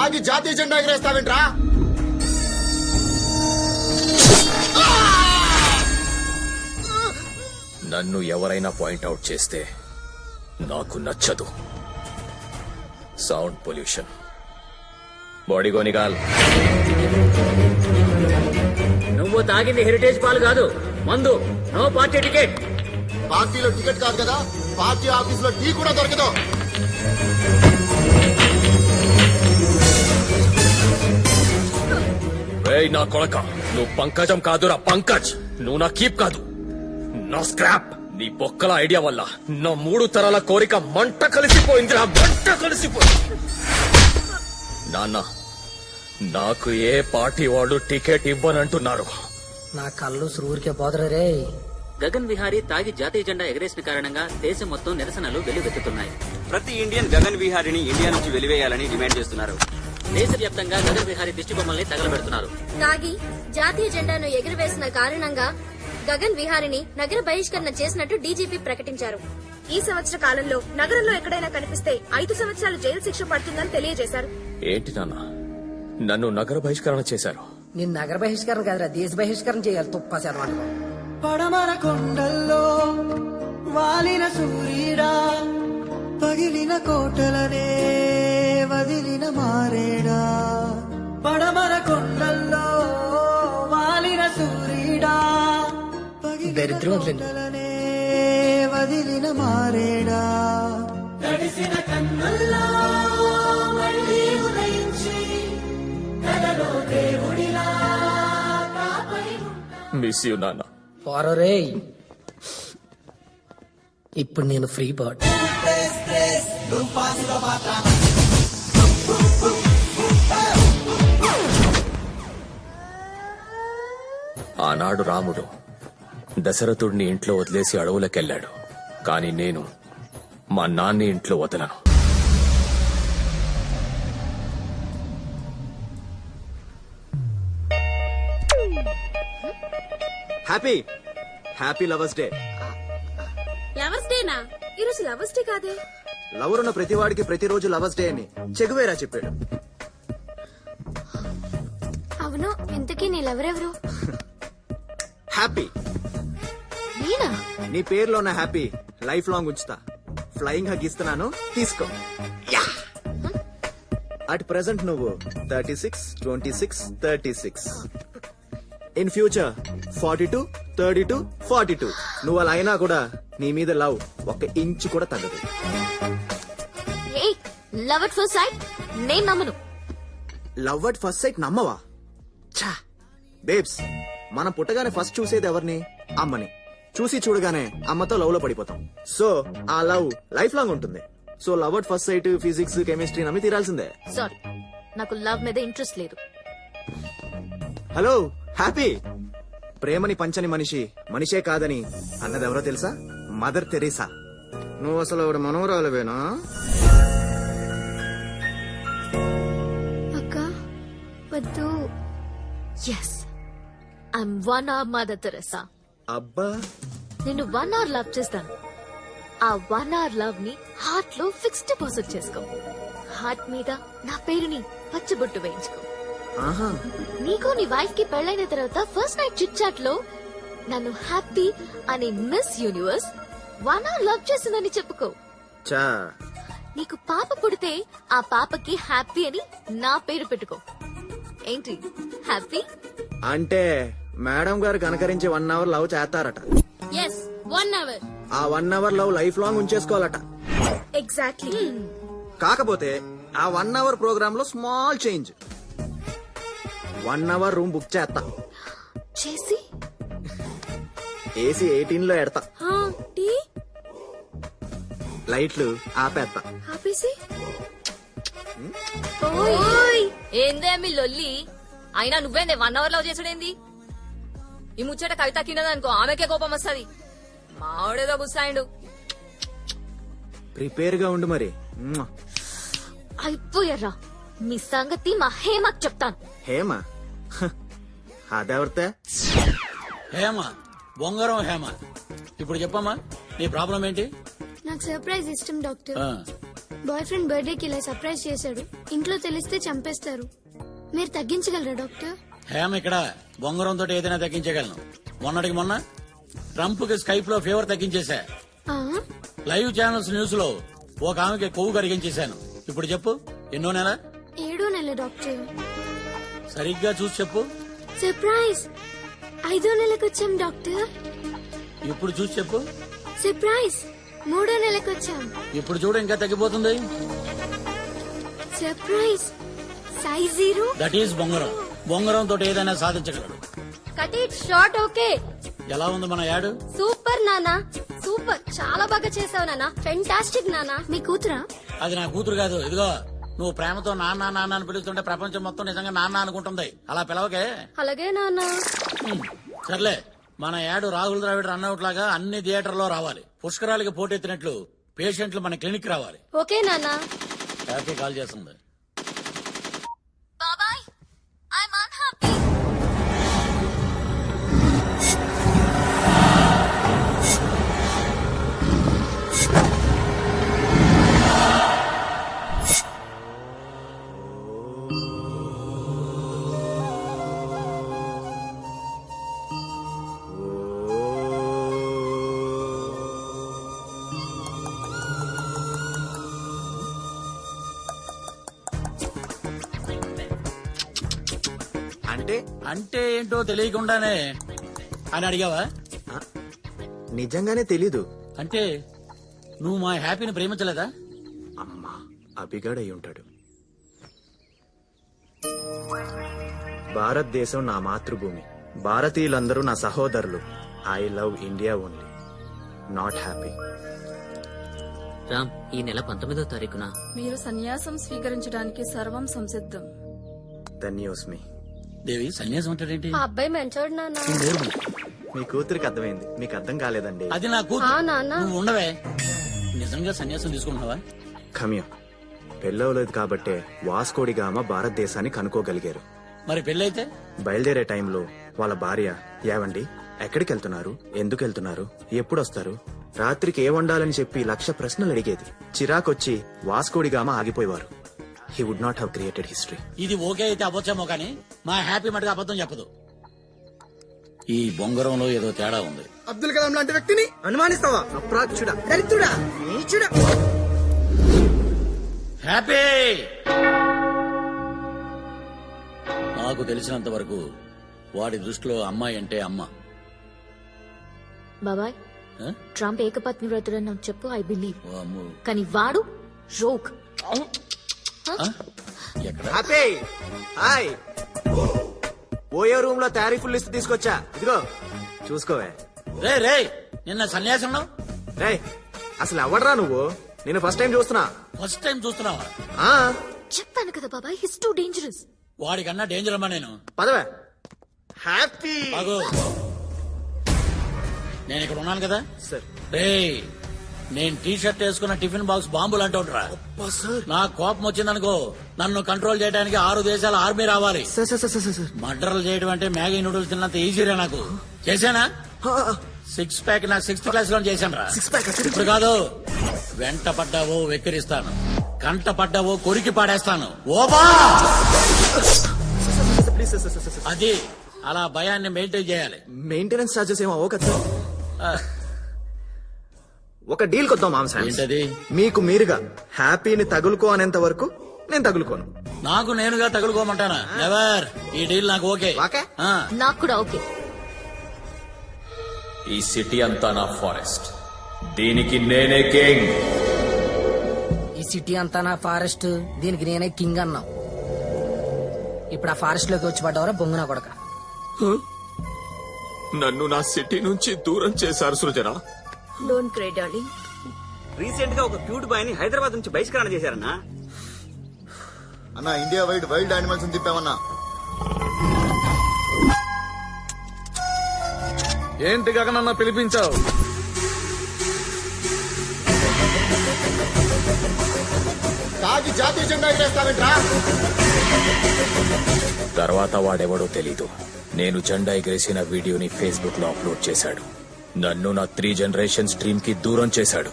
తాగి జాతీయ జెండా ఎగరేస్తావేంట్రా? నన్ను ఎవరైనా పాయింట్అవుట్ చేస్తే నాకు నచ్చదు. Sound pollution. బాడీ గోనిగాల్, నువ్వు తాగింది హెరిటేజ్ పాలు కాదు, మందు. No party ticket. పార్టీలో టికెట్ కాదు కదా, పార్టీ ఆఫీస్ లో టీ కూడా దొరకదు. ఏయ్ నా కొడక, నువ్వు పంకజం కాదురా పంకజ్. నువ్వు నా కీప్ కాదు, నా స్క్రాప్. నీ బొక్కల ఐడియా వల్ల నా 3 తరాల కోరిక మంట కలిసిపోయిందిరా, మంట కలిసిపోయింది. నాన్న, నాకు ఏ పార్టీ వాళ్ళు టికెట్ ఇవ్వనంటున్నారు. నా కళ్ళు సూరికే పోదరు రే. గగన్ విహారీ తాగి జాతీయ జెండా ఎగరేసిన కారణంగా దేశం మొత్తం నిరసనలు వెల్లువెత్తుతున్నాయి. ప్రతి ఇండియన్ గగన్ విహారీని ఇండియా నుంచి వెలివేయాలని డిమాండ్ చేస్తున్నారు. దేశవ్యాప్తంగా గగన్ విహారీ దిష్టి బొమ్మల్ని తగలబెడుతున్నారు. తాగి జాతీయ జెండాను ఎగురవేసిన కారణంగా గగన్ విహారిని నగర బహిష్కరణ చేసినట్టు డీజీపీ ప్రకటించారు. ఈ సంవత్సర కాలంలో నగరంలో ఎక్కడైనా కనిపిస్తే 5 సంవత్సరాలు జైలు శిక్ష పడుతుందని తెలియజేశారు. ఏంటి నాన్న, నన్ను నగర బహిష్కరణ చేశారు? నేను నగర బహిష్కరణ కాదురా, దేశ బహిష్కరణ చేయాలి. తుప్పాశారు అంట. పడమర కొండల్లో వాలిన సూర్యుడా, పగిలిన కోటలనే వదిలిన మారేడా. పడమర కొండల్లో వాలిన సూర్యుడా, దరిద్రం వదిలింది. కోటలనే వదిలిన మారేడా. తడిసిన కన్నుల్లో మళ్ళీ ఉదయించి కలలో దేవుడిలా కాపరి. మిస్ యూ నాన్న. పోరో రే. ఇప్పుడు నేను ఫ్రీ బర్డ్. ఆనాడు రాముడు దశరథుడిని ఇంట్లో వదిలేసి అడవులకెళ్లాడు. కాని నేను మా నాన్ని ఇంట్లో వదలను. Happy happy lovers day. Lovers డేనా? ఈరోజు లవర్స్ డే కాదే. లవర్ ఉన్న ప్రతి వాడికి ప్రతిరోజు లవర్స్ డే అని చెగువేరా చెప్పాడు. అవును, ఇంతకీ నీళ్ళెవరెవరు? హ్యాపీ. నేనా? నీ పేరులో ఉన్న హ్యాపీ లైఫ్ లాంగ్ ఉంచుతా. ఫ్లయింగ్ హగ్ ఇస్తున్నాను, తీసుకో. అట్ ప్రెసెంట్ నువ్వు 36, 26, 36. In future 42, 32, 42. నువ్వు అలా అయినా కూడా నీ మీద లవ్ 1 ఇంచు కూడా తగ్గదు. లవ్ అట్ ఫస్ట్ సైట్ నేను నమ్మను. లవ్ అట్ ఫస్ట్ సైట్ నమ్మవా? ఛా బేబ్స్, మనం పుట్టగానే ఫస్ట్ చూసేది ఎవరిని? అమ్మని. చూసి చూడగానే అమ్మతో లవ్ లో పడిపోతాం. సో ఆ లవ్ లైఫ్ లాంగ్ ఉంటుంది. So love at first sight, physics, chemistry నమ్మి తీరాల్సిందే. సారీ, నాకు లవ్ మీద ఇంట్రెస్ట్ లేదు. Hello happy. ప్రేమని పంచని మనిషి మనిషే కాదని అన్నదెవరో తెలుసా? Mother Teresa. నువ్వు అసలు ఆవిడ మనవరాలవేనా? అక్క వద్దు. Yes, I'm 1 hour Mother Teresa. అబ్బా, నేను 1 hour లవ్ చేస్తాను. ఆ 1 hour లవ్ ని హార్ట్ లో ఫిక్స్ డిపాజిట్ చేసుకో. హార్ట్ మీద నా పేరుని పచ్చబొట్టు వేయించుకో. ఆహా, నీకు నీ వైఫ్ కి పెళ్ళైన తర్వాత ఫస్ట్ నైట్ చిట్ చాట్ లో నన్ను హ్యాపీ అనే మిస్ యూనివర్స్ 1 hour లవ్ చేసిందని చెప్పుకో. చా. నీకు పాప పుడితే ఆ పాపకి హ్యాపీ అని నా పేరు పెట్టుకో. ఏంటి హ్యాపీ? అంటే మేడం గారు కనకరించి 1 hour లవ్ చేస్తారట. Yes, 1 hour. ఆ 1 hour లవ్ లైఫ్ లాంగ్ ఉంచేసుకోవాలట. ఎగ్జాక్ట్లీ. కాకపోతే ఆ 1 hour ప్రోగ్రామ్ లో small change. 1 hour room book చేస్తా. చేసి ఏసీ 18 లో ఎడతా. టీ లైట్లు ఆపేస్తా. ఆపేసి. ఏందే మీ లొల్లి? అయినా నువ్వేందే 1 hour లవ్ చేసుడేంది? ఈ ముచ్చట కవిత కిందనుకో, ఆమెకే కోపం వస్తుంది. మావిడేదో గుస్సాయిండు. ప్రిపేర్ గా ఉండు మరి. అయిపోయారా? మీ సంగతి మా హేమకు చెప్తాను. హేమ? అదెవరితే? హేమ, బొంగరం హేమ. ఇప్పుడు చెప్పమ్మా, నీ ప్రాబ్లం ఏంటి? నాకు సర్ప్రైజ్ ఇష్టం డాక్టర్. బాయ్ ఫ్రెండ్ బర్త్డేకి ఇలా సర్ప్రైజ్ చేశాడు. ఇంట్లో తెలిస్తే చంపేస్తారు. మీరు తగ్గించగలరా డాక్టర్? హేమ ఇక్కడ బొంగరంతో ఏదైనా తగ్గించగలను. మొన్నటికి మొన్న ట్రంప్ కి స్కైప్ లో ఫీవర్ తగ్గించేశా. ఆ? లైవ్ ఛానల్స్ న్యూస్ లో ఒక ఆమెకి కొవ్వు కరిగించేశాను. ఇప్పుడు చెప్పు ఎన్నో నెల? 7వ నెల డాక్టర్. సరిగ్గా చూసి చెప్పు. సర్ప్రైజ్ 5వ నెలకు వచ్చాం డాక్టర్. ఇప్పుడు చూసి చెప్పు. సర్ప్రైజ్ 3వ నెలకు వచ్చాం. ఇప్పుడు చూడు ఇంకా తగ్గిపోతుంది. Surprise size 0. దట్ ఈస్ బొంగరం. బొంగరం తోటి ఏదైనా సాధించగలడు. Cut it short. ఓకే. ఎలా ఉంది మన యాడ్? సూపర్ నానా, సూపర్. చాలా బాగా చేసావు నానా. ఫెంటాస్టిక్ నానా. మీ కూతురా? అది నా కూతురు కాదు. ఇదిగో నువ్వు ప్రేమతో నాన్న నాన్న అని పిలుస్తుంటే ప్రపంచం మొత్తం నిజంగా నాన్న అనుకుంటుంది. అలా పిలవకే. అలాగే నానా. సర్లే, మన యాడ్ రాహుల్ ద్రావిడ్ రన్అవుట్ లాగా అన్ని థియేటర్లో రావాలి. పుష్కరాలకి పోటెత్తినట్లు పేషెంట్లు మన క్లినిక్ రావాలి. ఓకే నానా. హ్యాపీ కాల్ చేస్తుంది. బాబాయ్ ఐఎమ్ అన్హ్యాపీ. అంటే అంటే ఏంటో తెలియకుండానే అని అడిగావా? నిజంగానే తెలీదు. అంటే నువ్వు మా హ్యాపీని ప్రేమించలేదా? అమ్మా, అభిగాడు అయి ఉంటాడు. భారతదేశం నా మాతృభూమి. భారతీయులందరూ నా సహోదరులు. I love India only. Not happy. Ram, ఈ నెల 19వ తారీఖున మీరు సన్యాసం స్వీకరించడానికి సర్వం సంసిద్ధం. ధన్యోస్మి. దేవి సన్యాసం అంటాడేంటి? ఆ అబ్బాయి మంచోడు నానా. నువ్వు నోరు మూయి. మీ కూతురికి అర్థమైంది, మీకు అర్థం కాలేదండి. అది నా కూతురు. ఆ నాన్న. నువ్వు ఉండవే. నిజంగా సన్యాసం తీసుకుంటున్నావా? ఖమ్యం పెళ్ళవలేదు కాబట్టే వాస్కోడిగామ భారతదేశాన్ని కనుక్కోగలిగారు. మరి పెళ్ళైతే? బయలుదేరే టైంలో వాళ్ళ భార్య, ఏవండి ఎక్కడికి వెళ్తున్నారు, ఎందుకు వెళ్తున్నారు, ఎప్పుడొస్తారు, రాత్రికి ఏ వండాలని చెప్పి 1,00,000 ప్రశ్నలు అడిగేది. చిరాకొచ్చి వాస్కోడిగామ ఆగిపోయేవారు. He would not have created history. ఇది ఓకే అయితే అవ్వచ్చేమో కానీ మా హ్యాపీ మటుగా అబద్ధం చెప్పదు. ఈ బొంగరంలో ఏదో తేడా ఉంది. అబ్దుల్ కలాం లాంటి వ్యక్తిని అనుమానిస్తావా? అప్రాచ్యుడా, దరిద్రుడా, నీచుడా. హ్యాపీ నాకు తెలిసినంత వరకు వాడి దృష్టిలో అమ్మాయి అంటే అమ్మ. బాబాయ్ ఆ? ట్రంప్ ఏకపత్ని వ్రతుడని నాకు చెప్పు, ఐ బిలీవ్. ఓ అమ్మో. కానీ వాడు రోక్. ఆ? ఎక్కడ? Happy hi. ఓయో రూమ్ లో తారీఫుల్ లిస్ట్ తీసుకొచ్చా, ఇదిగో చూసుకోవే. రే రే నిన్న సన్యాసంలో రే అసలు ఎవడరా నువ్వు? నేను ఫస్ట్ టైం చూస్తున్నా. ఫస్ట్ టైం చూస్తున్నావా? ఆ చెప్పాను కదా బాబాయ్, హిస్ టూ డేంజరస్. వాడికన్నా డేంజర్ అమ్మా నేను. పదవే. హ్యాపీ బాగు నేను ఇక్కడ ఉన్నాను కదా. సార్. రే నేను టీ షర్ట్ వేసుకున్న టిఫిన్ బాక్స్ బాంబులు అంటుండ్రా. నా కోపం వచ్చిందనుకో నన్ను కంట్రోల్ చేయడానికి 6 దేశాల ఆర్మీ రావాలి. Sir sir sir sir. మర్డర్లు చేయడం అంటే మ్యాగీ నూడిల్స్ తిన్నంత ఈజీరా నాకు. చేశానా? 6 ప్యాక్ నా 6th క్లాస్ లో చేశాను రా. ఇప్పుడు కాదు. వెంట పడ్డావో వెక్కిరిస్తాను, కంట పడ్డావో కొరికి పాడేస్తాను. ఓబా ప్లీజ్ సార్ సార్. అది అలా భయాన్ని మెయింటైన్ చేయాలి. మెయింటెనెన్స్ చార్జెస్ ఏమో అవ్వ కదా. ఆ, ఒక డీల్ కొద్దాం మాంసా. ఏంటది? మీకు మీరుగా హ్యాపీని తగులుకో అనేంత వరకు నేను తగులుకోను. నాకు నేనుగా తగులుకోమంటానా? నెవర్. ఈ డీల్ నాకు ఓకే. ఓకే? ఆ, నాకు కూడా ఓకే. ఈ సిటీ అంతా నా ఫారెస్ట్, దీనికి నేనే కింగ్. ఈ సిటీ అంతా నా ఫారెస్ట్, దీనికి నేనే కింగ్ అన్నావు. ఇప్పుడు ఆ ఫారెస్ట్ లోకి వచ్చి పడ్డవరా బొంగునా కొడక. నన్ను నా సిటీ నుంచి దూరం చేశారు Srujana. Don't cry darling. Recent గా ఒక క్యూట్ బాయ్ ని హైదరాబాద్ నుంచి బహిష్కరణ చేశారన్నా. అన్న ఇండియా వైడ్ వైల్డ్ యానిమల్స్ తిప్పామన్నా. ఏంటి గగనన్న పిలిపించావు? తాగి జాతీయ జెండా ఎగరేస్తావేంట్రా? తర్వాత వాడెవడో తెలీదు. నేను జెండా ఎగరేసిన వీడియోని ఫేస్బుక్ లో అప్లోడ్ చేశాడు. నన్ను నా 3 జనరేషన్స్ డ్రీమ్ కి దూరం చేశాడు.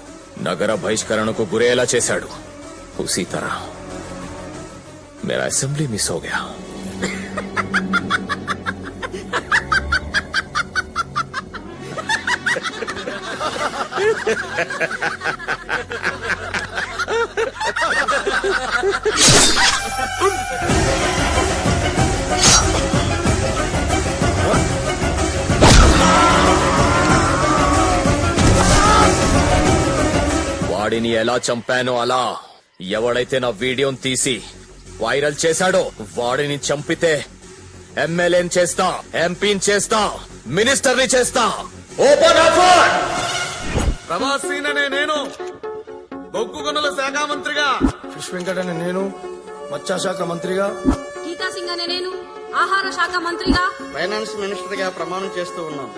నగర బహిష్కరణకు గురయ్యేలా చేశాడు. उसी तरह मेरा असेंबली मिस हो गया। వాడిని ఎలా చంపానో అలా ఎవడైతే నా వీడియోని తీసి వైరల్ చేశాడో వాడిని చంపితే ఎమ్మెల్యేని చేస్తా, ఎంపీని చేస్తా, మినిస్టర్ని చేస్తా. Open offer. ప్రభాస్ సీన్ అనే నేను బొగ్గు గనుల శాఖ మంత్రిగా, ఫిష్ వెంకట్ అనే నేను మత్స్య శాఖ మంత్రిగా, గీతా సింగ్ అనే నేను ఆహార శాఖ మంత్రిగా, ఫైనాన్స్ మినిస్టర్ గా ప్రమాణం చేస్తూ ఉన్నాను.